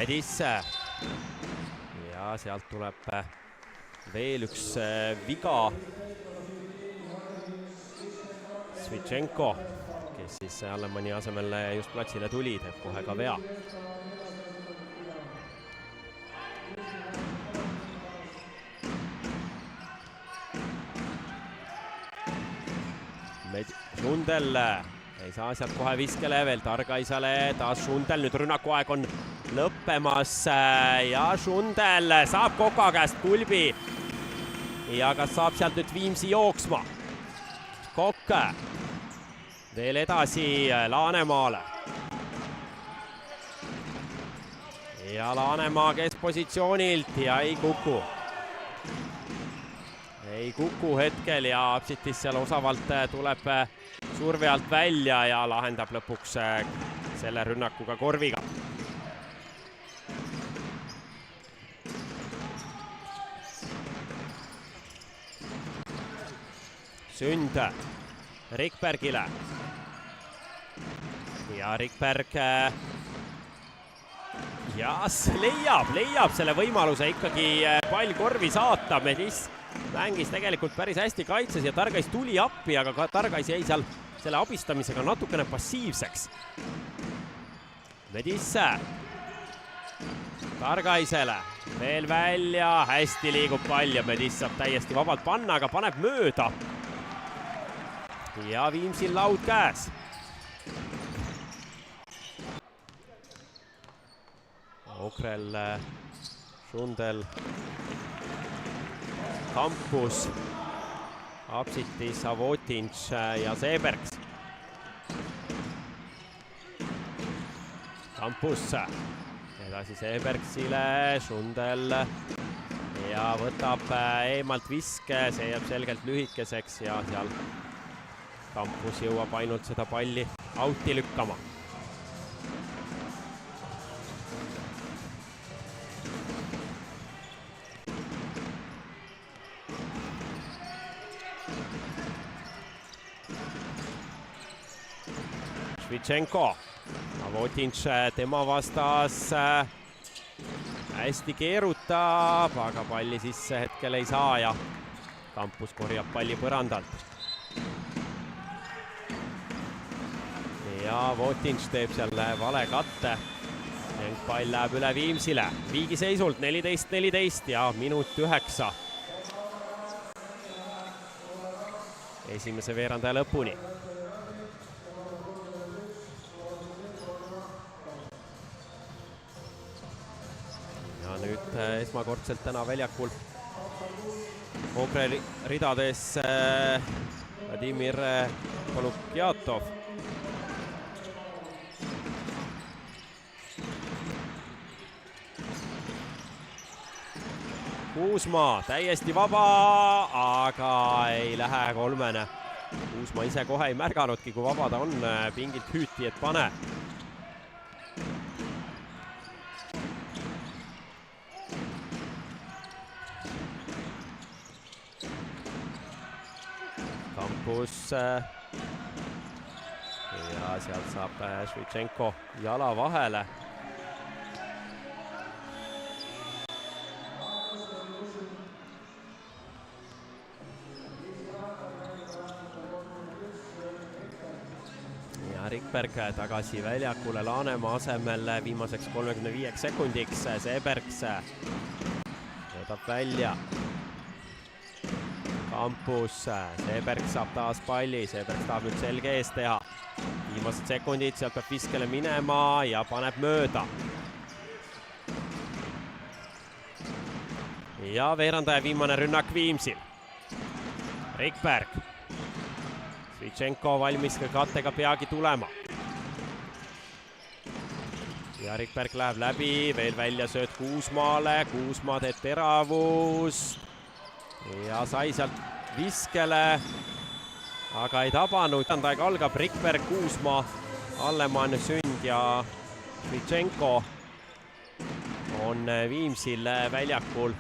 Medisse. Ja sealt tuleb veel üks viga. Svitšenko, kes siis Allemani asemel just platsile tuli, teeb kohe ka vea. Šundel ei saa sealt kohe viskele, veel Targaisale, taas Šundel, nüüd rünnakuaeg on lõppemas ja Šundel saab Koka käest kulbi. Ja kas saab sealt nüüd Viimsi jooksma? Kokk veel edasi Laanemaale. Ja Laanemaa keskpositsioonilt ja ei kuku. Ei kuku hetkel ja Apsitis seal osavalt tuleb surve alt välja ja lahendab lõpuks selle rünnakuga korviga. Sünd Rikbergile. Ja Rikberg leiab selle võimaluse ikkagi pall korvi saata. Medis mängis tegelikult päris hästi kaitses ja Targais tuli appi, aga ka Targais jäi seal selle abistamisega natukene passiivseks. Medisse. Targaisele. Veel välja, hästi liigub pall ja Medis saab täiesti vabalt panna, aga paneb mööda. Ja Viimsil laud käes. Okrel, Šundel, Kampus, Apsitis, Avotinš ja Seebergs. Kampus edasi Seebergsile, Šundel ja võtab eemalt viske, see jääb selgelt lühikeseks ja seal Kampus jõuab ainult seda palli auti lükkama. Svitšenko, Avotinš tema vastas hästi keerutab, aga palli sisse hetkel ei saa ja Kampus korjab palli põrandalt. Ja Avotinš teeb seal vale katte. Pall läheb üle Viimsile. Viigiseisult 14-14 ja minut 9. Esimese veerandaja lõpuni. Ja nüüd esmakordselt täna väljakul Okre ridades Vladimir Polukjatov. Kuusmaa täiesti vaba, aga ei lähe kolmene. Kuusmaa ise kohe ei märganudki, kui vaba ta on, pingilt hüüti, et pane. Kampus ja sealt saab Svitšenko jala vahele. Rikberg tagasi väljakule Laanemaa asemel viimaseks 35 sekundiks. Seebergs võtab välja. Kampus, Seebergs saab taas palli, Seebergs tahab nüüd selge ees teha. Viimased sekundid, sealt peab viskele minema ja paneb mööda. Ja veerandaja viimane rünnak Viimsil. Rikberg. Svitšenko valmis ka kattega peagi tulema. Ja Rikberg läheb läbi, veel välja sööd Kuusmaale, Kuusmaa teeb teravust. Ja sai sealt viskele, aga ei tabanud. Aeg algab Rikberg, Kuusmaa, Allemann, Sünd ja Svitšenko on Viimsil väljakul.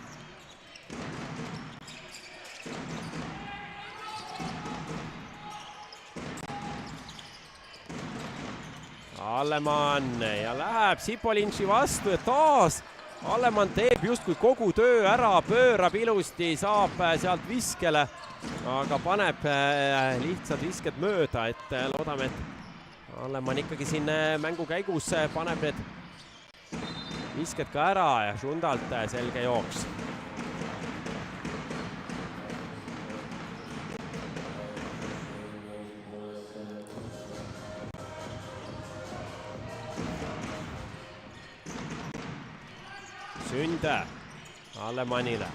Allemann ja läheb Sipolinši vastu ja taas Allemann teeb justkui kogu töö ära, pöörab ilusti, saab sealt viskele, aga paneb lihtsad visked mööda, et loodame, et Allemann ikkagi siin mängu käigus paneb need visked ka ära ja Sundalt selge jooks. Sünd Allemannile.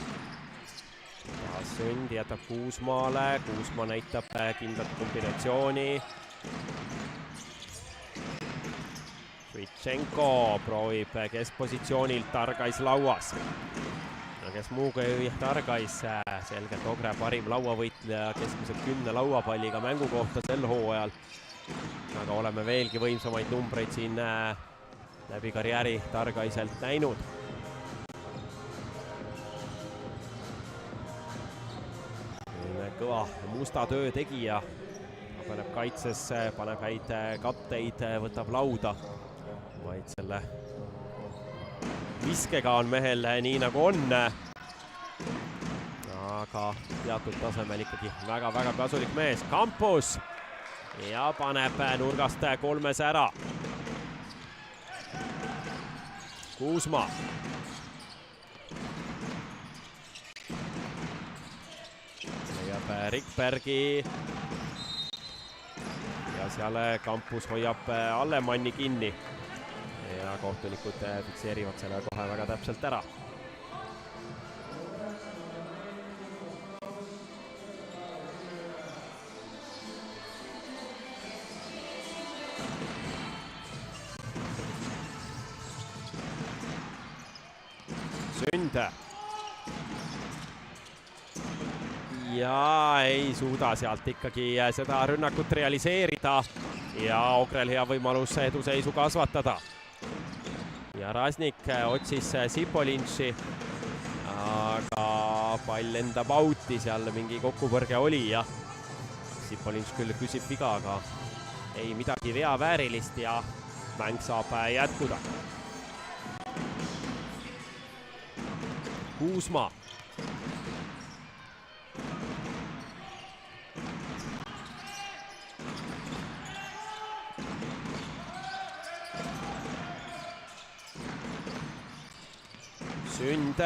Sünd jätab Kuusmaale, Kuusmaa näitab kindlat kombinatsiooni. Švitšenko proovib keskpositsioonilt, Targais lauas. No kes muu kui Targais, selgelt Ogre parim lauavõitleja keskmiselt 10 lauapalliga mängu kohta sel hooajal. Aga oleme veelgi võimsamaid numbreid siin läbi karjääri Targaiselt näinud. Kõva musta töö tegija, paneb kaitsesse, paneb häid katteid, võtab lauda, vaid selle viskega on mehel nii nagu on, aga teatud tasemel ikkagi väga-väga kasulik mees. Campus ja paneb nurgast 3 ära. Kuusmaa. Rikbergi ja seal Campus hoiab Allemanni kinni ja kohtunikud fikseerivad selle kohe väga täpselt ära. Sünd. Ja ei suuda sealt ikkagi seda rünnakut realiseerida ja Ogrel hea võimalus eduseisu kasvatada. Ja Raznik otsis Sipolinši, aga pall lendab auti, seal mingi kokkupõrge oli ja Sipolinš küll küsib viga, aga ei midagi veaväärilist ja mäng saab jätkuda. Kuusmaa. Sünd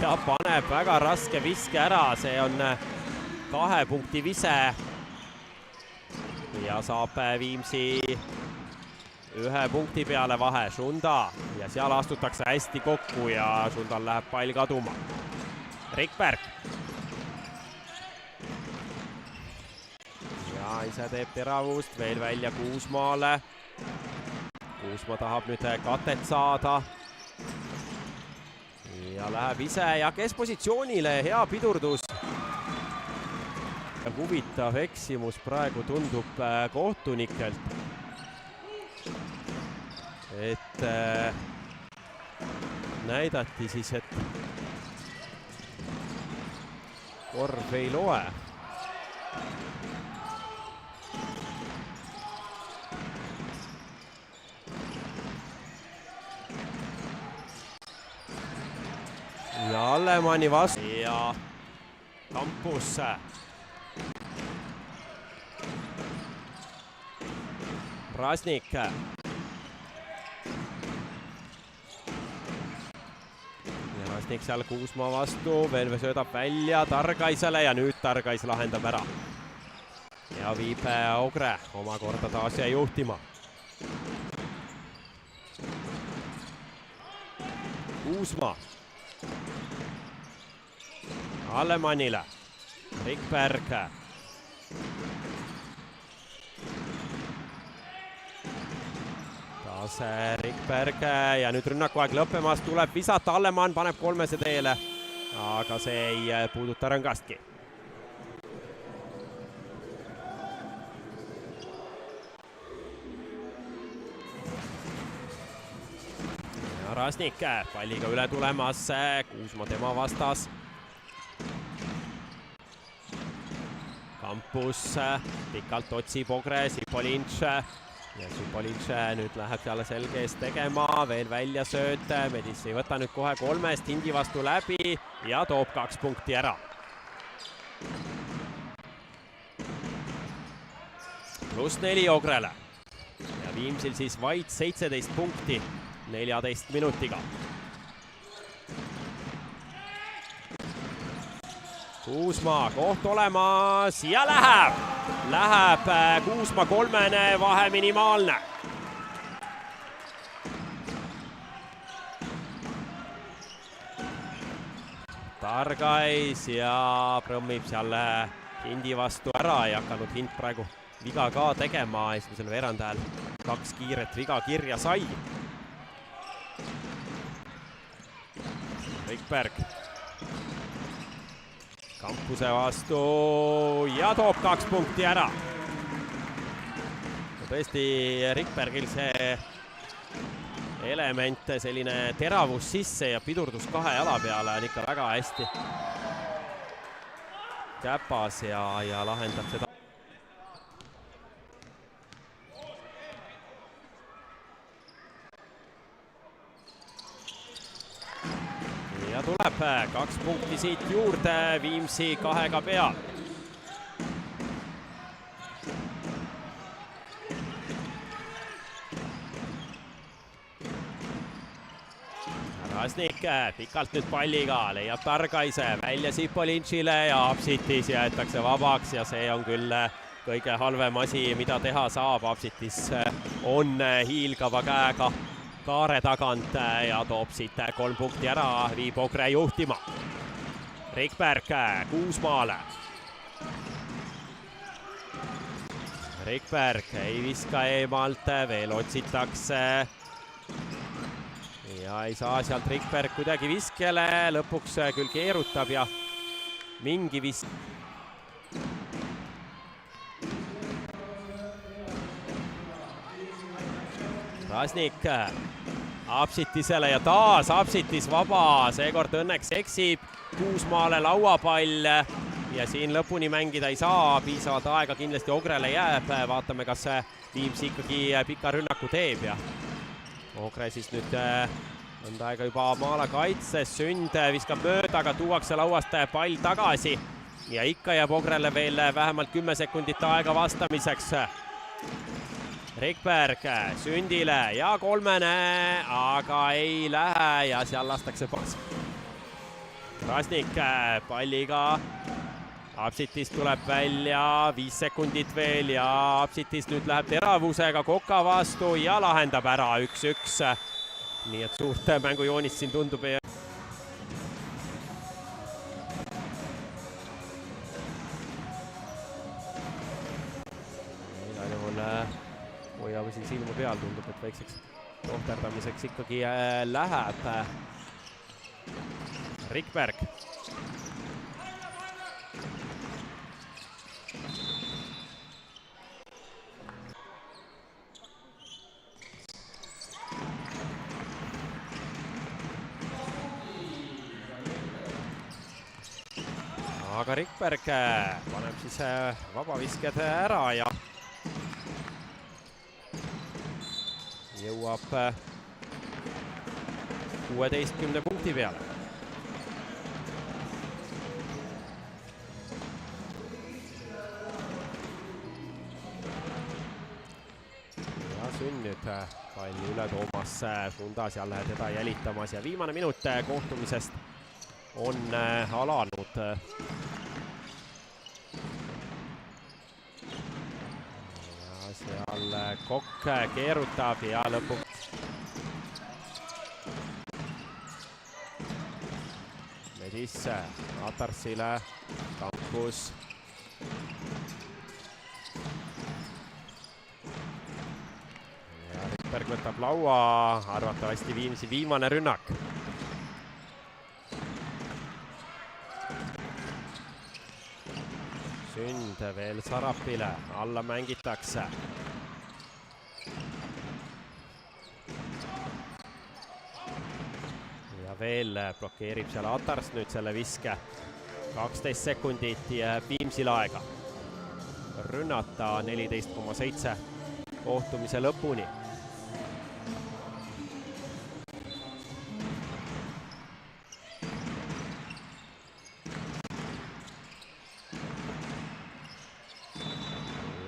ja paneb väga raske viske ära, see on 2 punkti vise ja saab Viimsi 1 punkti peale vahe. Sunda ja seal astutakse hästi kokku ja Sundal läheb pall kaduma. Rikberg. Ja ise teeb teravust veel välja Kuusmaale. Kuusmaa tahab nüüd katet saada ja läheb ise ja keskpositsioonile, hea pidurdus. Huvitav eksimus praegu tundub kohtunikelt, et näidati siis, et korv ei loe. Ja Allemanni vastu ja Campus. Raznik. Raznik seal Kuusmaa vastu, veel söödab välja Targaisele ja nüüd Targais lahendab ära. Ja viib Ogre omakorda taas juhtima. Kuusmaa. Allemannile. Rikberg. Taas Rikberg ja nüüd rünnakuaeg lõppemas, tuleb visata, Allemann paneb 3 teele, aga see ei puuduta rõngastki. Ja Raznik palliga üle tulemas, Kuusmaa tema vastas. Kampus pikalt otsib Ogre, Sipolintš ja Sipolintš nüüd läheb seal selge eest tegema, veel väljasööt, Medis ei võta nüüd kohe kolmest, Hindi vastu läbi ja toob 2 punkti ära. +4 Ogrele ja Viimsil siis vaid 17 punkti 14 minutiga. Kuusma koht olemas ja läheb Kuusma kolmene, vahe minimaalne. Targais ja prõmmib seal Hindi vastu ära, ei hakanud Hind praegu viga ka tegema, esimesel veerandajal 2 kiiret viga kirja sai. Rikberg Kampuse vastu ja toob 2 punkti ära. Tõesti Rikbergil see element, selline teravus sisse ja pidurdus 2 jala peale on ikka väga hästi käpas ja lahendab seda. Ja tuleb 2 punkti siit juurde, Viimsi 2-ga peal. Rasnik pikalt nüüd palliga, leiab Targaise välja Sipolintšile ja Apsitis jäetakse vabaks ja see on küll kõige halvem asi, mida teha saab. Apsitis on hiilgava käega kaare tagant ja toob siit 3 punkti ära, viib Ogre juhtima. Rikberg Kuusmaale. Rikberg ei viska eemalt, veel otsitakse. Ja ei saa sealt Rikberg kuidagi viskele, lõpuks küll keerutab ja mingi visk. Rasnik Apsitisele ja taas Apsitis vaba, seekord õnneks eksib. Kuusmaale lauapall ja siin lõpuni mängida ei saa, piisavalt aega kindlasti Ogrele jääb. Vaatame, kas Viimsi ikkagi pika rünnaku teeb ja Ogre siis nüüd mõnda aega juba maala kaitses, Sünd viskab mööda, aga tuuakse lauast pall tagasi ja ikka jääb Ogrele veel vähemalt 10 sekundit aega vastamiseks. Rikberg Sündile ja kolmene, aga ei lähe ja seal lastakse pass. Rasnik palliga, Apsitis tuleb välja, 5 sekundit veel ja Apsitis nüüd läheb teravusega Koka vastu ja lahendab ära 1-1. Nii et suurt mängujoonist siin tundub ei. Igal juhul hoiame siin silma peal, tundub, et väikseks tohterdamiseks ikkagi läheb. Rikberg. Aga Rikberg paneb siis vabavisked ära ja jõuab 16 punkti peale. Ja Sünd nüüd palli üle toomas Fundas jälle teda jälitamas ja viimane minut kohtumisest on alanud. Ja seal Kokk keerutab ja lõpuks Medis Atarsile, Kampus. Ja Rikberg võtab laua, arvatavasti Viimsi viimane rünnak. Sünd veel Sarapile, alla mängitakse. Ja veel blokeerib seal Atars nüüd selle viske. 12 sekundit jääb Viimsil aega. rünnata 14,7 kohtumise lõpuni.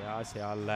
ja seal